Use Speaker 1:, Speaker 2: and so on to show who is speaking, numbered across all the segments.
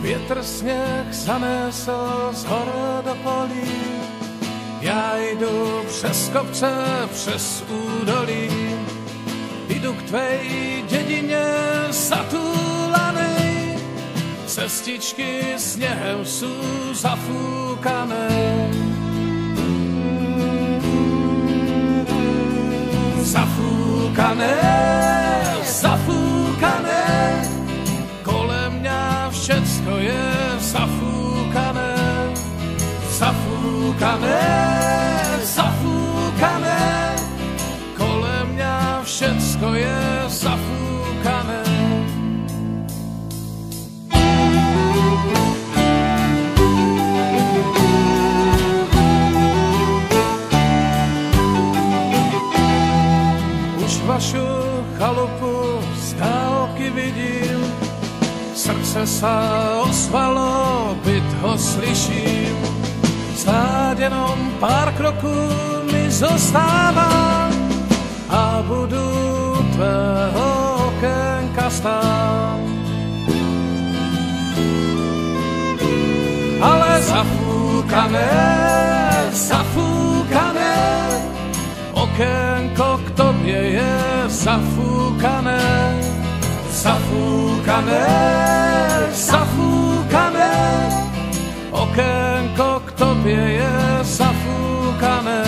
Speaker 1: Větr sněh zanesl z hor do polí, já jdu přes kopce, přes údolí, jdu k tvej dědině zatulanej, cestičky sněhem sú zafúkané. Zafúkané, zafúkané, kolem mňa všecko je zafúkané. Zafúkané, zafúkané, kolem mňa všecko je zafúkané. Vašu chalupu z dálky vidím, srdce sa ozvalo, byt ho slyším. Stáť jenom pár kroků mi zostává a budu tvého okénka stát. Ale zafúkané, zafúkané, okénko k tobě je zafúkané, zafúkané, zafúkané, okénko k tobě je zafúkané.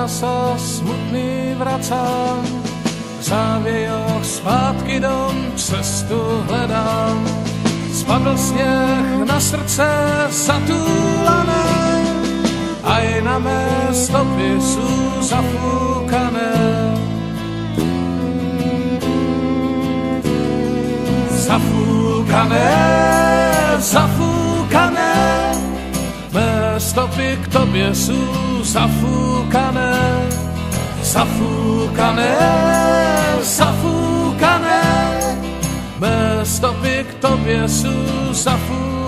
Speaker 1: Sa smutný vracám, v závějoch zpátky dom cestu hledám. Spadl sněh na srdce zatúlané, aj na mé stopy sú zafúkané. Zafúkané, zafúkané, mé stopy k tobě sú zafúkané, zafúkané, zafúkané, mé stopy k tobě sú zafúkané.